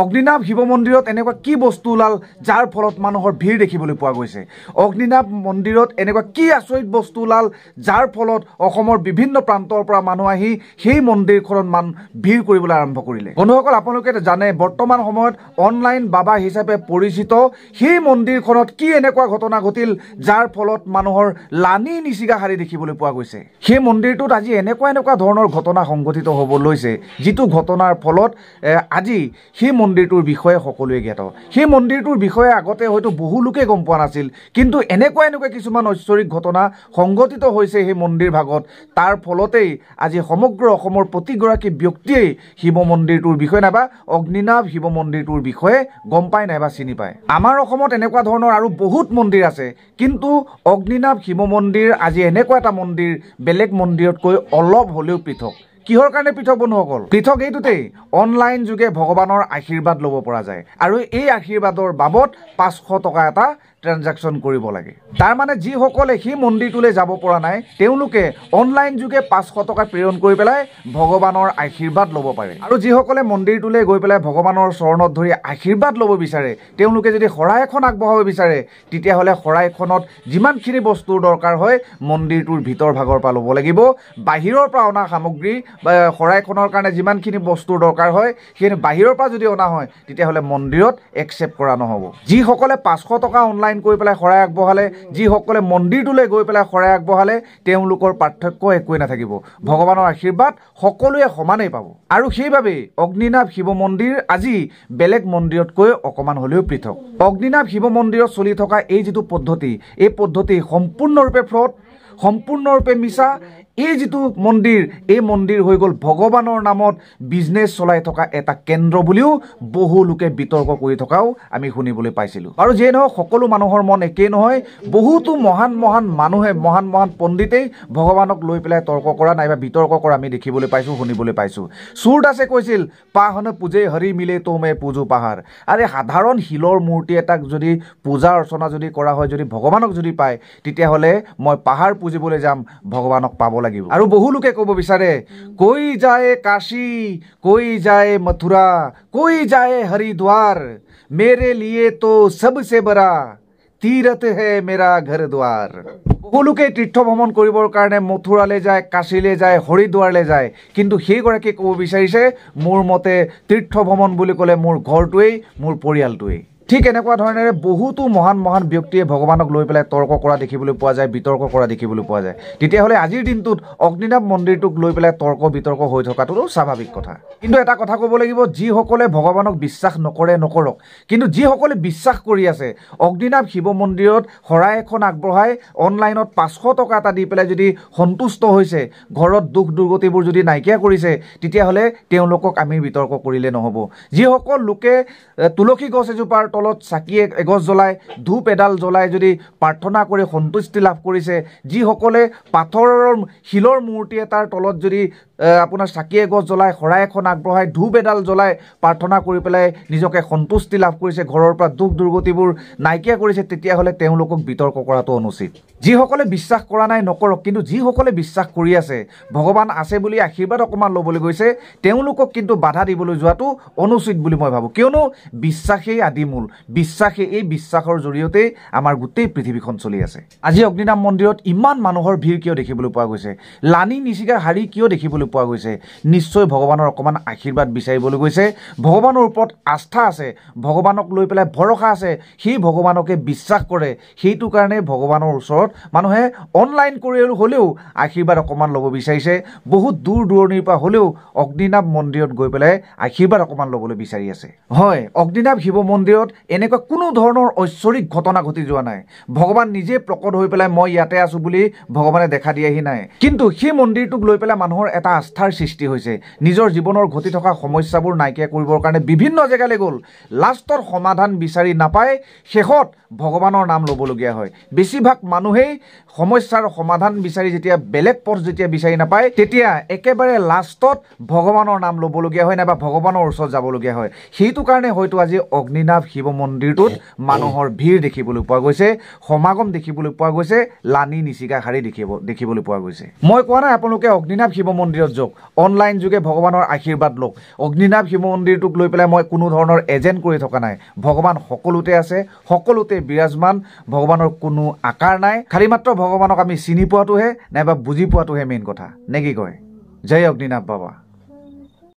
অগ্নিনাভ শিৱ মন্দিৰত এনেকুৱা কি বস্তু ওলাল যাৰ ফলত মানুহৰ ভিৰ দেখিবলৈ পোৱা গৈছে? অগ্নিনাভ মন্দিৰত এনেকুৱা কি আচৰিত বস্তু ওলাল যাৰ ফলত অসমৰ বিভিন্ন প্ৰান্তৰ পৰা মানুহ আহি সেই মন্দিৰখনত ভিৰ কৰিবলৈ আৰম্ভ কৰিলে? বন্ধুসকল, আপোনালোকে জানে বৰ্তমান সময়ত অনলাইন বাবা হিচাপে পৰিচিত সেই মন্দিৰখনত কি এনেকুৱা ঘটনা ঘটিল যাৰ ফলত মানুহৰ লানি নিচিগা হাৰি দেখিবলৈ পোৱা গৈছে? সেই মন্দিৰটোত আজি এনেকুৱা ধৰণৰ ঘটনা সংঘটিত হ'ব লৈছে যিটো ঘটনাৰ ফলত আজি সেই মন্দিৰটোৰ বিষয়ে সকলোৱে জ্ঞাত। সেই মন্দিৰটোৰ বিষয়ে আগতে হয়তো বহু লোকে গম পোৱা নাছিল, কিন্তু এনেকুৱা কিছুমান ঐশ্বৰিক ঘটনা সংঘটিত হৈছে সেই মন্দিৰ ভাগত। তাৰ ফলতেই আজি সমগ্ৰ অসমৰ প্ৰতিগৰাকী ব্যক্তিয়েই শিৱ মন্দিৰটোৰ বিষয়ে নাইবা অগ্নিনাভ শিৱ মন্দিৰটোৰ বিষয়ে গম পায় নাইবা চিনি পায়। আমাৰ অসমত এনেকুৱা ধৰণৰ আৰু বহুত মন্দিৰ আছে, কিন্তু অগ্নিনাভ শিৱ মন্দিৰ আজি এনেকুৱা এটা মন্দিৰ বেলেগ মন্দিৰতকৈ অলপ হ'লেও পৃথক। কিহৰ কাৰণে পৃথক বন্ধুসকল? পৃথক এইটোতেই, অনলাইন যোগে ভগৱানৰ আশীৰ্বাদ ল'ব পৰা যায় আৰু এই আশীৰ্বাদৰ বাবদ 500 টকা এটা ট্ৰানজাকশ্যন কৰিব লাগে। তাৰ মানে যিসকলে সেই মন্দিৰটোলৈ যাব পৰা নাই তেওঁলোকে অনলাইন যোগে 500 টকা প্ৰেৰণ কৰি পেলাই ভগৱানৰ আশীৰ্বাদ ল'ব পাৰে। আৰু যিসকলে মন্দিৰটোলৈ গৈ পেলাই ভগৱানৰ চৰণত ধৰি আশীৰ্বাদ ল'ব বিচাৰে তেওঁলোকে যদি শৰাই এখন আগবঢ়াব বিচাৰে তেতিয়াহ'লে শৰাইখনত যিমানখিনি বস্তুৰ দৰকাৰ হয় মন্দিৰটোৰ ভিতৰ ভাগৰ পৰা ল'ব লাগিব। বাহিৰৰ পৰা অনা সামগ্ৰী বা শৰাইখনৰ কাৰণে যিমানখিনি বস্তুৰ দৰকাৰ হয় সেইখিনি বাহিৰৰ পৰা যদি অনা হয় তেতিয়াহ'লে মন্দিৰত একচেপ্ট কৰা নহ'ব। যিসকলে 500 টকা অনলাইন কৰি পেলাই শৰাই আগবঢ়ালে, যিসকলে মন্দিৰটোলৈ গৈ পেলাই শৰাই আগবঢ়ালে তেওঁলোকৰ পাৰ্থক্য একোৱেই নাথাকিব। ভগৱানৰ আশীৰ্বাদ সকলোৱে সমানেই পাব। আৰু সেইবাবেই অগ্নিনাভ শিৱ মন্দিৰ আজি বেলেগ মন্দিৰতকৈ অকণমান হ'লেও পৃথক। অগ্নিনাভ শিৱ মন্দিৰত চলি থকা এই যিটো পদ্ধতি, এই পদ্ধতি সম্পূৰ্ণৰূপে ফ্ৰড, সম্পূৰ্ণৰূপে মিছা। এই যিটো মন্দিৰ, এই মন্দিৰ হৈ গ'ল ভগৱানৰ নামত বিজনেছ চলাই থকা এটা কেন্দ্ৰ বুলিও বহু লোকে বিতৰ্ক কৰি থকাও আমি শুনিবলৈ পাইছিলোঁ। আৰু যিয়ে নহওক সকলো মানুহৰ মন একেই নহয়। বহুতো মহান মানুহে, মহান পণ্ডিতেই ভগৱানক লৈ পেলাই তৰ্ক কৰা নাইবা বিতৰ্ক কৰা আমি দেখিবলৈ পাইছোঁ, শুনিবলৈ পাইছোঁ। সূৰদাসে কৈছিল পাহন পূজে হৰি মিলে তো মে পূজো পাহাৰ। আৰে সাধাৰণ শিলৰ মূৰ্তি এটাক যদি পূজা অৰ্চনা যদি কৰা হয়, যদি ভগৱানক যদি পায় তেতিয়াহ'লে মই পাহাৰ পুজিবলৈ যাম, ভগৱানক পাব লাগিব। আৰু বহু লোকে ক'ব বিচাৰে কৈ যায় কাশী, কৈ যায় মথুৰা, কৈ যায় হৰিদ্বাৰ, মেৰে লিয়ে তো সবসে বড়া তীৰথ হে মেৰা ঘৰ দুৱাৰ। বহু লোকে তীৰ্থ ভ্ৰমণ কৰিবৰ কাৰণে মথুৰালৈ যায়, কাশীলৈ যায়, হৰিদ্বাৰলৈ যায়, কিন্তু সেইগৰাকীয়ে ক'ব বিচাৰিছে মোৰ মতে তীৰ্থ ভ্ৰমণ বুলি ক'লে মোৰ ঘৰটোৱেই, মোৰ পৰিয়ালটোৱেই। ঠিক এনেকুৱা ধৰণেৰে বহুতো মহান ব্যক্তিয়ে ভগৱানক লৈ পেলাই তৰ্ক কৰা দেখিবলৈ পোৱা যায়, বিতৰ্ক কৰা দেখিবলৈ পোৱা যায়। তেতিয়াহ'লে আজিৰ দিনটোত অগ্নিনাভ মন্দিৰটোক লৈ পেলাই তৰ্ক বিতৰ্ক হৈ থকাটো স্বাভাৱিক কথা। কিন্তু এটা কথা ক'ব লাগিব, যিসকলে ভগৱানক বিশ্বাস নকৰে নকৰক, কিন্তু যিসকলে বিশ্বাস কৰি আছে অগ্নিনাভ শিৱ মন্দিৰত শৰাই এখন আগবঢ়াই অনলাইনত 500 টকা এটা দি পেলাই যদি সন্তুষ্ট হৈছে, ঘৰত দুখ দুৰ্গতিবোৰ যদি নাইকিয়া কৰিছে, তেতিয়াহ'লে তেওঁলোকক আমি বিতৰ্ক কৰিলে নহ'ব। যিসকল লোকে তুলসী গছ এজোপাৰ তলত চাকি এগছ জ্বলাই, ধূপ এডাল জ্বলাই যদি প্ৰাৰ্থনা কৰি সন্তুষ্টি লাভ কৰিছে, যিসকলে পাথৰৰ শিলৰ মূৰ্তি এটাৰ তলত যদি আপোনাৰ চাকি এগছ জ্বলাই, শৰাই এখন আগবঢ়াই, ধূপ এডাল জ্বলাই প্ৰাৰ্থনা কৰি পেলাই নিজকে সন্তুষ্টি লাভ কৰিছে, ঘৰৰ পৰা দুখ দুৰ্গতিবোৰ নাইকিয়া কৰিছে, তেতিয়াহ'লে তেওঁলোকক বিতৰ্ক কৰাটো অনুচিত। যিসকলে বিশ্বাস কৰা নাই নকৰক, কিন্তু যিসকলে বিশ্বাস কৰি আছে, ভগৱান আছে বুলি আশীৰ্বাদ অকণমান ল'বলৈ গৈছে, তেওঁলোকক কিন্তু বাধা দিবলৈ যোৱাটো অনুচিত বুলি মই ভাবোঁ। কিয়নো বিশ্বাসেই আদিমূল, বিশ্বাসে, এই বিশ্বাসৰ জৰিয়তেই আমাৰ গোটেই পৃথিৱীখন চলি আছে। আজি অগ্নিনাভ মন্দিৰত ইমান মানুহৰ ভিৰ কিয় দেখিবলৈ পোৱা গৈছে? লানি নিচিগা হাৰি কিয় দেখিবলৈ পোৱা গৈছে? নিশ্চয় ভগৱানৰ অকণমান আশীৰ্বাদ বিচাৰিবলৈ গৈছে। ভগৱানৰ ওপৰত আস্থা আছে, ভগৱানক লৈ পেলাই ভৰসা আছে, সেই ভগৱানকে বিশ্বাস কৰে। সেইটো কাৰণে ভগৱানৰ ওচৰত মানুহে অনলাইন কৰি হ'লেও আশীৰ্বাদ অকণমান ল'ব বিচাৰিছে। বহুত দূৰ দূৰণিৰ পৰা হ'লেও অগ্নিনাভ মন্দিৰত গৈ পেলাই আশীৰ্বাদ অকণমান ল'বলৈ বিচাৰি আছে। হয়, অগ্নিনাভ শিৱ মন্দিৰত এনেকুৱা কোনো ধৰণৰ ঐশ্বৰিক ঘটনা ঘটি যোৱা নাই। ভগৱান নিজে প্ৰকট হৈ পেলাই মই ইয়াতে আছোঁ বুলি ভগৱানে দেখা দিয়াহি নাই। কিন্তু সেই মন্দিৰটোক লৈ পেলাই মানুহৰ এটা আস্থাৰ সৃষ্টি হৈছে। নিজৰ জীৱনৰ ঘটি থকা সমস্যাবোৰ নাইকিয়া কৰিবৰ কাৰণে বিভিন্ন জেগালৈ গ'ল, লাষ্টত সমাধান বিচাৰি নাপায়, শেষত ভগৱানৰ নাম ল'বলগীয়া হয়। বেছিভাগ মানুহেই সমস্যাৰ সমাধান বিচাৰি যেতিয়া বেলেগ পথ যেতিয়া বিচাৰি নাপায়, তেতিয়া একেবাৰে লাষ্টত ভগৱানৰ নাম ল'বলগীয়া হয় নাইবা ভগৱানৰ ওচৰত যাবলগীয়া হয়। সেইটো কাৰণে হয়তো আজি অগ্নিনাভ শিৱ মন্দিৰটোত মানুহৰ ভিৰ দেখিবলৈ পোৱা গৈছে, সমাগম দেখিবলৈ পোৱা গৈছে, লানি নিচিগা হাৰি দেখিবলৈ পোৱা গৈছে। মই কোৱা নাই আপোনালোকে অগ্নিনাভ শিৱ মন্দিৰত বাহিৰত যাওক, অনলাইন যোগে ভগৱানৰ আশীৰ্বাদ লওক। অগ্নিনাভ শিৱ মন্দিৰটোক লৈ পেলাই মই কোনো ধৰণৰ এজেণ্ট কৰি থকা নাই। ভগৱান সকলোতে আছে, সকলোতে বিৰাজমান। ভগৱানৰ কোনো আকাৰ নাই, খালি মাত্ৰ ভগৱানক আমি চিনি পোৱাটোহে নাইবা বুজি পোৱাটোহে মেইন কথা, নে কি কয়? জয় অগ্নিনাভ বাবা।